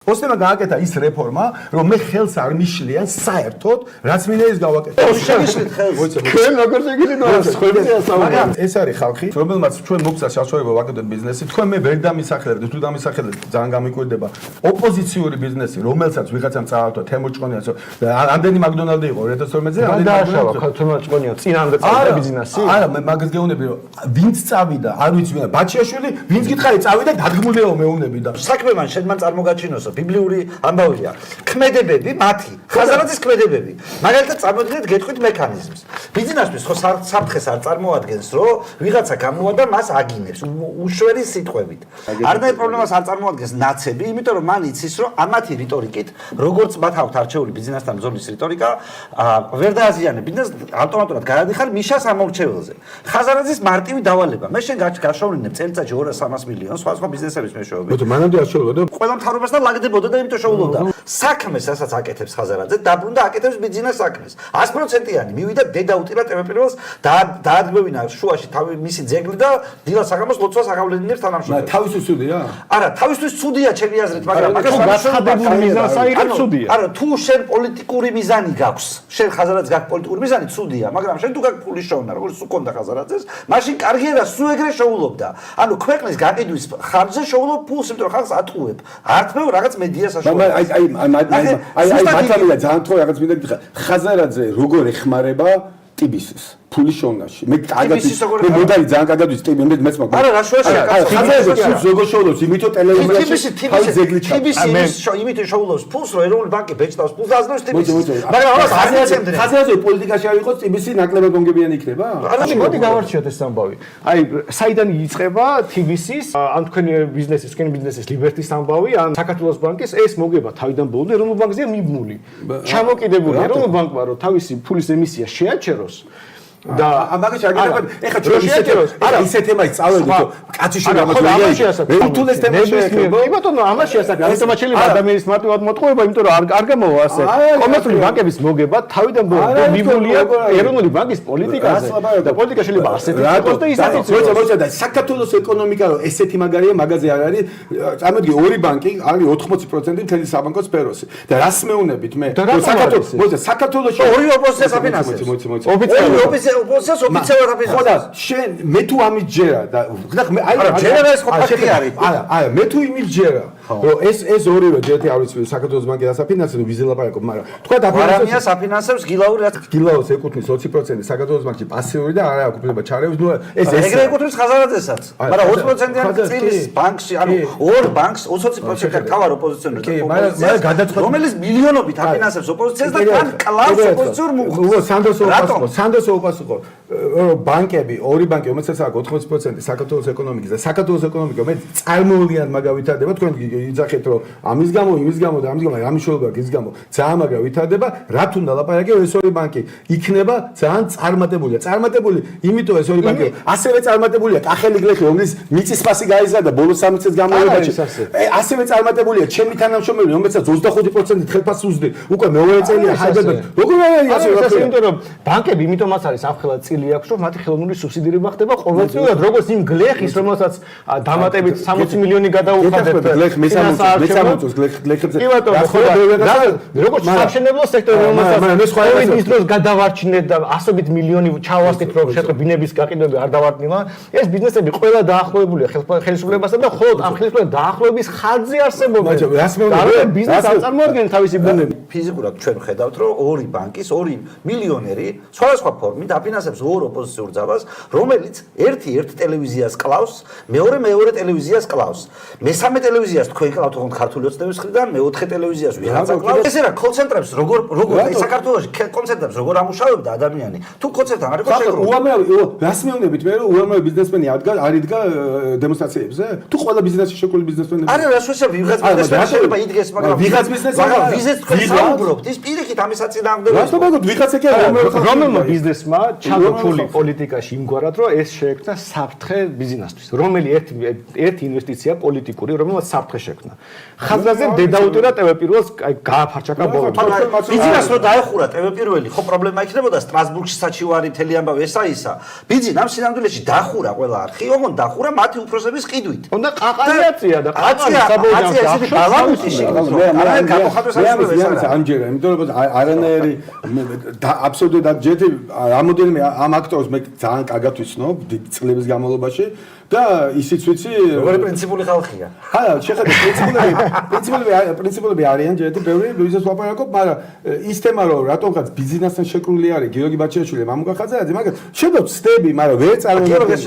ოსტემა გააკეთა ის რეფორმა, რომ მე ხელს არ მიშლიან საერთოდ, რაც მინდა ის გავაკეთო. შეგიშლით ხელს. ჩვენ როგორ შეგიძლია მაგრამ ეს არის ხალხი, რომელმაც ჩვენ მოგცა საშუალება ვაკეთოთ ბიზნესი, თქვენ მე ვერ დამისახლებთ, თუ დამისახლებთ ძალიან გამიკვირდება. ოპოზიციური ბიზნესი, რომელსაც ვიღაცამ წაავთო თემოჭყონიას, ამდენი მაკდონალდი იყო 2012-ზე, ამდენი დააშავა თემოჭყონია, წინამდე წავიდა ბიზნესი? არა, მე მაგას გეუბნები, რომ ვინც წავიდა, არ ვიცი ვინ, ბაჩიაშვილი, ვინც გითხარი წავიდა, დადგმულიაო მეუბნები და საქმე მან შენ მან წარმოგაჩინოსო ბიბლიური ამბავია. ქმედებები მათი, ხაზარაძის ქმედებები. მაგალითად წარმოგიდგენთ გეტყვით მექანიზმს. ბიზნესთვის ხო საფრთხეს არ წარმოადგენს, რომ ვიღაცა გამოვა და მას აგინებს უშვერი სიტყვებით. არნაირ პრობლემას არ წარმოადგენს ნაცები, იმიტომ რომ მან იცის, რომ ამათი რიტორიკით, როგორც მათ აქვთ არჩეული ბიზნესთან ბრძოლის რიტორიკა, ვერ დააზიანებენ და ავტომატურად გადადიხარ მიშას ამორჩეველზე. ხაზარაძის მარტივი დავალება. მე შენ გაშოვლინებ წელიწადში 200-300 მილიონს სხვა ბიზნესების მეშვეობით. მოდი მანამდე არ შევლოდა. ყველა მთავრობასთან ლაგდებოდა და იმიტომ შეულობდა. საქმეს, რასაც აკეთებს ხაზარაძე, დაბრუნდა აკეთებს ბიზნეს საქმეს. 100%-იანი მივიდა დედა უტირა ტემპერატურას დაადგმევინა შუაში თავი მისი ძეგლი და დილა საღამოს ლოცვას აღავლენინებს თანამშრომლებს. თავისთვის ცუდია? არა, თავისთვის ცუდია ჩემი აზრით, მაგრამ მაგას გასახადებული მიზანს აიღებს ცუდია. არა, თუ შენ პოლიტიკური მიზანი გაქვს, შენ ხაზარაძეს გაქვს პოლიტიკური მიზანი ცუდია, მაგრამ შენ თუ გაქვს ფულის შოვნა, როგორც უკონდა ხაზარაძეს, მაშინ კარგია და სულ ეგრე შოულობდა. ანუ ქვეყნის გაყიდვის ხარჯზე შოულობ ფულს, იმიტომ რომ ხალხს ატყუებ. ართმევ რაღაც მედია საშუალებას. აი მათამია ძალიან თქო რაღაც მინდა გითხრა. ხაზარაძე როგორ ეხმარება ტიბისის ფულის შოვნაში. მე კარგად მე მოდარი ძალიან კარგად ვიცი ტიბი მე მეც მაგ. არა, რა შუაშია კაცო. ხაზარაძე ფულს როგორ შოულობს, იმითო ტელევიზიაში თავი ძეგლი ჩა. იმითო შოულობს ფულს, რომ ეროვნული ბანკი ბეჭდავს ფულს და აზნავს ტიბისს. მაგრამ ამას არ იცემდნენ. ხაზარაძე პოლიტიკაში არ იყოს, ტიბისი ნაკლებად გონგებიანი იქნება? არა, მოდი გავარჩიოთ ეს ამბავი. აი, საიდან იწყება TBC-ის, ან თქვენი ბიზნესის, თქვენი ბიზნესის ლიბერტის ამბავი, ან საქართველოს ბანკის ეს მოგება თავიდან ბოლომდე ეროვნულ ბანკზეა მიბმული. ჩამოკიდებული ეროვნულ ბანკმა რომ თავისი ფულის ემისია შეაჩეროს და მაგაში აგებად ეხა ჩვენ ისე თემაში წავედით რომ კაცი შეგამოწმულია უთუნეს თემა შეეხება კი ბატონო ამაში ასაკი ამიტომ შეიძლება ადამიანის მარტივად მოტყუება იმიტომ რომ არ გამოვა ასე კომერციული ბანკების მოგება თავიდან ბოლომდე მიბმულია ეროვნული ბანკის პოლიტიკაზე და პოლიტიკა შეიძლება ასეთი იყოს და ისეთი მოიცა და საქართველოს ეკონომიკა ესეთი მაგარია მაგაზე არ არის წამოდი ორი ბანკი არის 80% მთელი საბანკო სფეროში და რას მეუნებით მე საქართველოს მოიცა საქართველოში ორი ოპოზიცია საფინანსებს ოფიციალურად ოპოზიციას ოფიციალურად აფინანსებს. ხო და შენ მე თუ ამით ჯერა და მე აი ჯერა ეს ხო ფაქტი არის. არა, მე თუ იმით ჯერა რომ ეს ორივე ჯერეთი არ ვიცი საქართველოს ბანკი ასაფინანსებს ვიზელაპარაკობ, მაგრამ თქვა დაფინანსებს საფინანსებს გილაური რაც გილაოს ეკუთვნის 20% საქართველოს ბანკი პასიური და არ აქვს უფლება ჩარევის. ნუ ეს ეგრე ეკუთვნის ხაზარაძესაც. მაგრამ 20%-იანი წილის ბანკში, ანუ ორ ბანკს 20% თავარ ოპოზიციონერს. კი, მაგრამ გადაწყდა რომელიც მილიონობით აფინანსებს ოპოზიციას და თან კლავს ოპოზიციურ მუხტს. სანდოს ოპასუხო ბანკები, ორი ბანკი, რომელსაც აქვს 80% საქართველოს ეკონომიკის და საქართველოს ეკონომიკა მე წარმოულიად მაგა ვითარდება, თქვენ იძახეთ რომ ამის გამო, იმის გამო და ამის გამო, ამის შეიძლება ის გამო ძალიან მაგა ვითარდება, რაც უნდა ლაპარაკი ეს ორი ბანკი იქნება ძალიან წარმატებულია. წარმატებული, იმიტომ ეს ორი ბანკი ასევე წარმატებულია კახელი გლეხი, რომლის მიწის ფასი გაიზარდა ბოლოს 3 წელს განმავლობაში. ასევე წარმატებულია ჩემი თანამშრომელი, რომელსაც 25% ხელფასს უზრდით. უკვე მეორე წელია ხაიბერბერ. როგორ არის ასე რა? იმიტომ რომ ბანკები იმიტომაც არის ამხელად წილი აქვს, რომ მათი ხელოვნური სუბსიდირება ხდება ყოველწლიურად, როგორც იმ გლეხის, რომელსაც დამატებით 60 მილიონი გადაუხადებთ. მეცამოწოს გლეხებზე. კი ბატონო, როგორც სამშენებლო სექტორი, რომელსაც COVID-ის დროს გადავარჩინეთ და ასობით მილიონი ჩავასკეთ, რომ შეწყო ბინების გაყიდვები არ დავარდნილა. ეს ბიზნესები ყველა დაახლოებულია ხელისუფლებასთან და ხოლმე ამ ხელისუფლების დაახლოების ხარჯზე არსებობენ. რას მეუბნები? ბიზნესს არ წარმოადგენენ თავისი ბუნები. ფიზიკურად ჩვენ ვხედავთ, რომ ორი ბანკის, ორი მილიონერი სხვადასხვა ფორმით აფინანსებს ორ ოპოზიციურ ძალას, რომელიც ერთ ტელევიზიას კლავს, მეორე ტელევიზიას კლავს. მესამე ტელევიზიას თქვენ კლავთ თქო ქართული ოცნების მხრიდან, მეოთხე ტელევიზიას ვიღაცა კლავს. ესე რა კონცენტრებს როგორ საქართველოში კონცენტრებს როგორ ამუშავებდა ადამიანი. თუ კონცენტრთან არ იყო შეგროვება. უამრავი რას მეუბნებით მე რომ უამრავი ბიზნესმენი არიდგა დემონსტრაციებზე? თუ ყველა ბიზნესში შეკველი ბიზნესმენი არა რა შეიძლება ვიღაც ბიზნესმენი შეიძლება იდგეს, მაგრამ ვიღაც ბიზნესი ვიზეთ თქვენ საუბრობთ, ის პირიქით ამის აწინააღმდეგო. რას თქო ვიღაც ეკე რომელმა ბიზნესმა ჩადო ფული პოლიტიკაში იმგვარად, რომ ეს შეექმნა საფრთხე ბიზნესთვის. რომელი ერთი ინვესტიცია პოლიტიკური, რომელმაც საფრთხე სახე შექმნა. ხაზრაძე დედაუტირა TV1-ს გააფარჩაკა ბოლომდე. ბიძინას რო დაეხურა TV1, ხო პრობლემა იქნებოდა სტრასბურგში საჩივარი თელი ამბავი ესა. ბიძინამ სინამდვილეში დახურა ყველა არხი, ოღონდ დახურა მათი უფროსების ყიდვით. უნდა ყაყალიაცია და ყაყალი საბოლოოდ ამჯერა, იმიტომ რომ არანაირი აბსოლუტურად ჯეთი რამოდენიმე ამ აქტორს მე ძალიან კარგად ვიცნობ წლების განმავლობაში და ისიც ვიცი როგორი პრინციპული ხალხია. შეხედე პრინციპულები არიან ჯერეთი ბევრი ვიზას ვაპარაკობ, მაგრამ ის თემა რომ რატომღაც ბიზნესთან შეკრული არის გიორგი ბაჩიაშვილი, მამუკა ხაზარაძე, მაგრამ შედოთ ვცდები, მაგრამ ვერ წარმოვიდგენთ